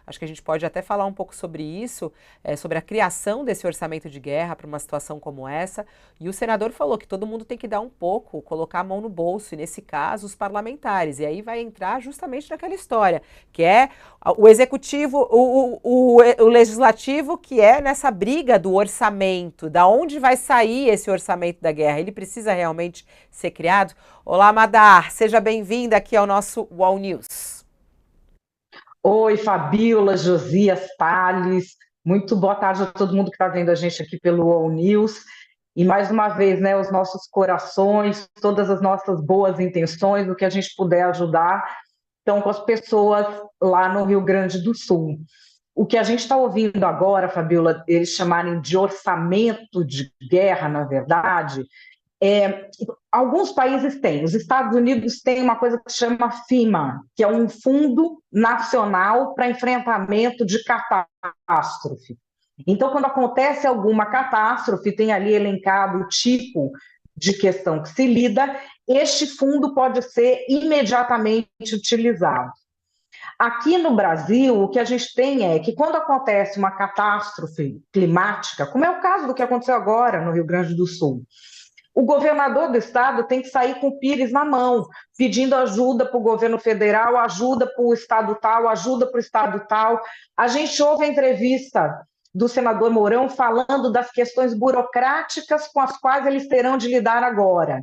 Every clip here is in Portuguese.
Acho que a gente pode até falar um pouco sobre isso, sobre a criação desse orçamento de guerra para uma situação como essa. E o senador falou que todo mundo tem que dar um pouco, colocar a mão no bolso, e nesse caso, os parlamentares. E aí vai entrar justamente naquela história, que é o executivo, o legislativo, que é nessa briga do orçamento, da onde vai sair esse orçamento da guerra. Ele precisa realmente ser criado? Olá, Madar, seja bem-vinda aqui ao nosso UOL News. Oi, Fabíola, Josias, Thales. Muito boa tarde a todo mundo que está vendo a gente aqui pelo All News. E mais uma vez, né, os nossos corações, todas as nossas boas intenções, o que a gente puder ajudar, estão com as pessoas lá no Rio Grande do Sul. O que a gente está ouvindo agora, Fabíola, eles chamarem de orçamento de guerra, na verdade, é, alguns países têm. Os Estados Unidos têm uma coisa que se chama FEMA, que é um Fundo Nacional para Enfrentamento de Catástrofe. Então, quando acontece alguma catástrofe, tem ali elencado o tipo de questão que se lida, este fundo pode ser imediatamente utilizado. Aqui no Brasil, o que a gente tem é que quando acontece uma catástrofe climática, como é o caso do que aconteceu agora no Rio Grande do Sul, o governador do estado tem que sair com o pires na mão, pedindo ajuda para o governo federal, ajuda para o estado tal, ajuda para o estado tal. A gente ouve a entrevista do senador Mourão falando das questões burocráticas com as quais eles terão de lidar agora.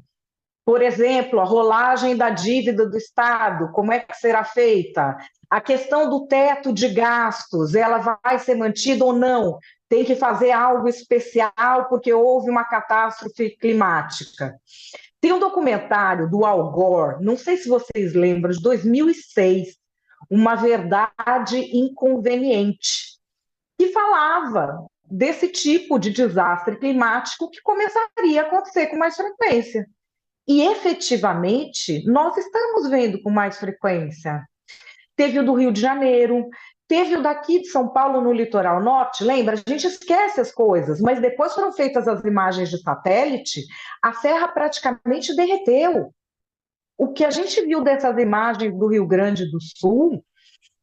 Por exemplo, a rolagem da dívida do Estado, como é que será feita? A questão do teto de gastos, ela vai ser mantida ou não? Tem que fazer algo especial porque houve uma catástrofe climática. Tem um documentário do Al Gore, não sei se vocês lembram, de 2006, Uma Verdade Inconveniente, que falava desse tipo de desastre climático que começaria a acontecer com mais frequência. E efetivamente, nós estamos vendo com mais frequência. Teve o do Rio de Janeiro, teve o daqui de São Paulo no litoral norte, lembra? A gente esquece as coisas, mas depois foram feitas as imagens de satélite, a serra praticamente derreteu. O que a gente viu dessas imagens do Rio Grande do Sul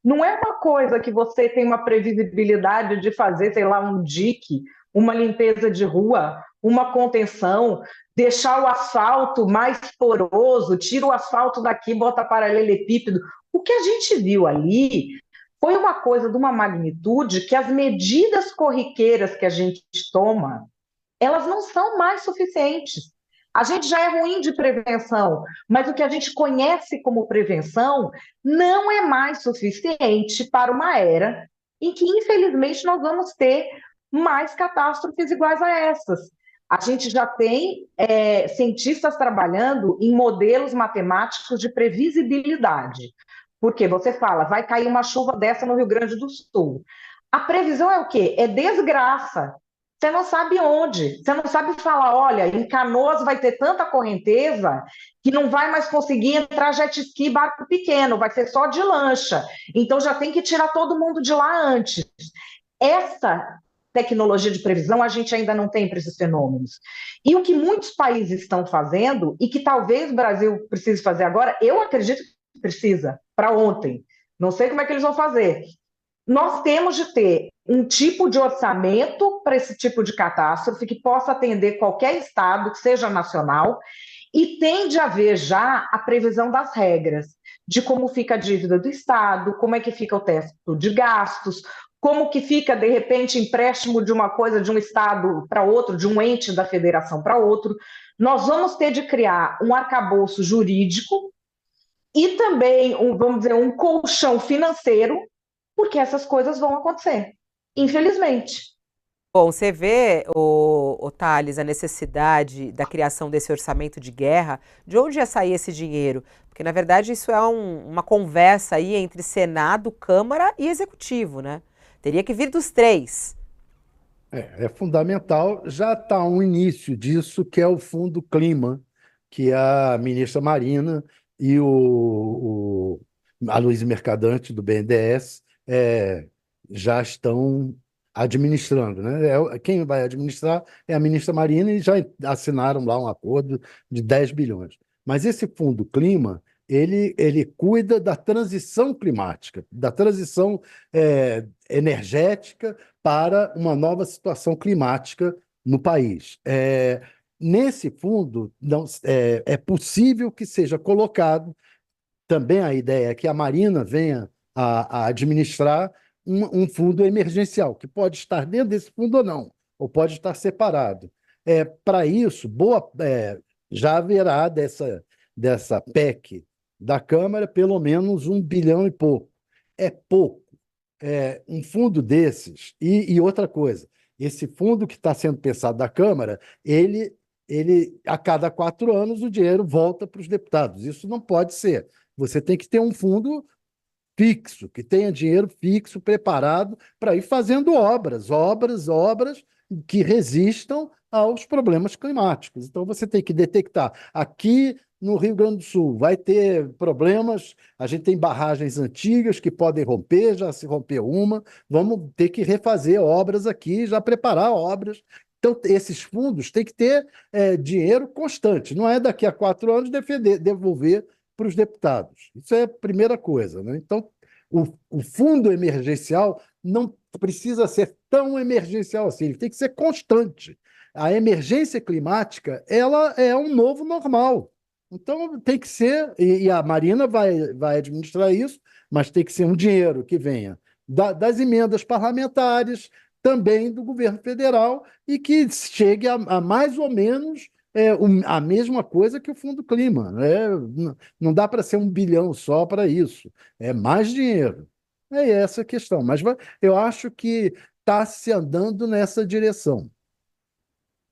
não é uma coisa que você tem uma previsibilidade de fazer, sei lá, um dique, uma limpeza de rua, uma contenção, deixar o asfalto mais poroso, tira o asfalto daqui, bota paralelepípedo. O que a gente viu ali foi uma coisa de uma magnitude que as medidas corriqueiras que a gente toma, elas não são mais suficientes. A gente já é ruim de prevenção, mas o que a gente conhece como prevenção não é mais suficiente para uma era em que, infelizmente, nós vamos ter mais catástrofes iguais a essas. A gente já tem cientistas trabalhando em modelos matemáticos de previsibilidade. Porque você fala, vai cair uma chuva dessa no Rio Grande do Sul. A previsão é o quê? É desgraça. Você não sabe onde, você não sabe falar, olha, em Canoas vai ter tanta correnteza que não vai mais conseguir entrar jet ski e barco pequeno, vai ser só de lancha. Então já tem que tirar todo mundo de lá antes. Essa tecnologia de previsão a gente ainda não tem para esses fenômenos. E o que muitos países estão fazendo, e que talvez o Brasil precise fazer agora, eu acredito que precisa, para ontem. Não sei como é que eles vão fazer, nós temos de ter um tipo de orçamento para esse tipo de catástrofe que possa atender qualquer estado, que seja nacional, e tem de haver já a previsão das regras, de como fica a dívida do estado, como é que fica o teto de gastos, como que fica, de repente, empréstimo de uma coisa de um estado para outro, de um ente da federação para outro. Nós vamos ter de criar um arcabouço jurídico e também, vamos dizer, um colchão financeiro porque essas coisas vão acontecer, infelizmente. Bom, você vê, o Thales, a necessidade da criação desse orçamento de guerra, de onde ia sair esse dinheiro? Porque, na verdade, isso é uma conversa aí entre Senado, Câmara e Executivo, né? Teria que vir dos três. É fundamental. Já está um início disso, que é o Fundo Clima, que a ministra Marina e a Luiz Mercadante, do BNDES, já estão administrando, né? Quem vai administrar é a ministra Marina e já assinaram lá um acordo de 10 bilhões. Mas esse Fundo Clima ele cuida da transição climática, da transição energética para uma nova situação climática no país. Nesse fundo, não, é possível que seja colocado também a ideia é que a Marina venha a administrar um fundo emergencial, que pode estar dentro desse fundo ou não, ou pode estar separado. Para isso, já haverá dessa PEC da Câmara pelo menos 1 bilhão e pouco. É pouco. Um fundo desses. E outra coisa, esse fundo que está sendo pensado da Câmara, a cada 4 anos o dinheiro volta para os deputados. Isso não pode ser. Você tem que ter um fundo fixo, que tenha dinheiro fixo preparado para ir fazendo obras que resistam aos problemas climáticos. Então, você tem que detectar. Aqui no Rio Grande do Sul vai ter problemas, a gente tem barragens antigas que podem romper, já se rompeu uma, vamos ter que refazer obras aqui, já preparar obras. Então, esses fundos têm que ter dinheiro constante, não é daqui a 4 anos devolver para os deputados. Isso é a primeira coisa, né? Então, o fundo emergencial não precisa ser tão emergencial assim, ele tem que ser constante. A emergência climática, ela é um novo normal. Então, tem que ser, e a Marina vai administrar isso, mas tem que ser um dinheiro que venha das emendas parlamentares, também do governo federal, e que chegue a mais ou menos a mesma coisa que o Fundo Clima. Não dá para ser 1 bilhão só para isso. É mais dinheiro. É essa a questão. Mas eu acho que está se andando nessa direção.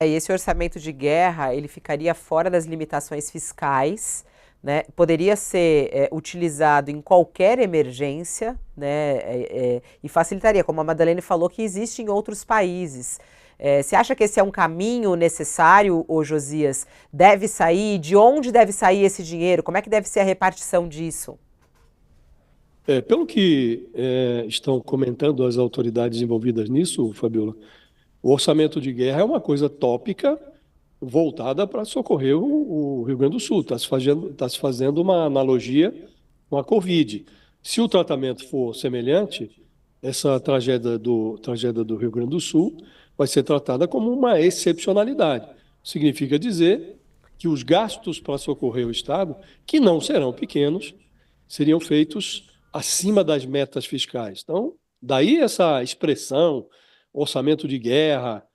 E esse orçamento de guerra, ele ficaria fora das limitações fiscais, né? Poderia ser utilizado em qualquer emergência, né? E facilitaria, como a Madalene falou, que existe em outros países. Você acha que esse é um caminho necessário, ô Josias? Deve sair? De onde deve sair esse dinheiro? Como é que deve ser a repartição disso? Pelo que estão comentando as autoridades envolvidas nisso, Fabiola, o orçamento de guerra é uma coisa tópica voltada para socorrer o Rio Grande do Sul. Tá se fazendo uma analogia com a Covid. Se o tratamento for semelhante, essa tragédia do Rio Grande do Sul vai ser tratada como uma excepcionalidade. Significa dizer que os gastos para socorrer o Estado, que não serão pequenos, seriam feitos acima das metas fiscais. Então, daí essa expressão, orçamento de guerra,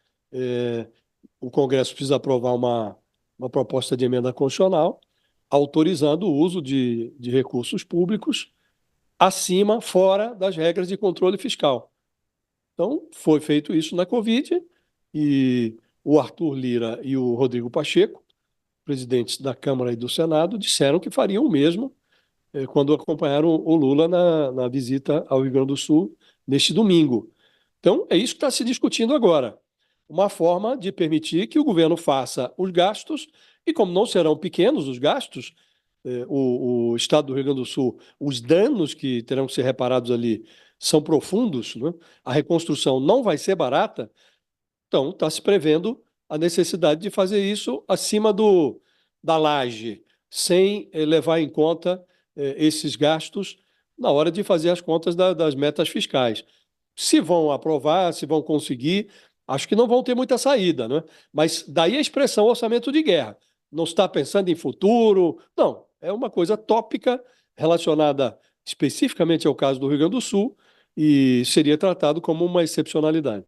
o Congresso precisa aprovar uma proposta de emenda constitucional autorizando o uso de recursos públicos acima, fora das regras de controle fiscal. Então, foi feito isso na Covid e o Arthur Lira e o Rodrigo Pacheco, presidentes da Câmara e do Senado, disseram que fariam o mesmo quando acompanharam o Lula na visita ao Rio Grande do Sul neste domingo. Então, é isso que está se discutindo agora. Uma forma de permitir que o governo faça os gastos, e como não serão pequenos os gastos, o Estado do Rio Grande do Sul, os danos que terão que ser reparados ali são profundos, né? A reconstrução não vai ser barata, então está se prevendo a necessidade de fazer isso acima da laje, sem levar em conta esses gastos na hora de fazer as contas das metas fiscais. Se vão aprovar, se vão conseguir, acho que não vão ter muita saída, né? Mas daí a expressão orçamento de guerra. Não está pensando em futuro, não. É uma coisa tópica relacionada especificamente ao caso do Rio Grande do Sul e seria tratado como uma excepcionalidade.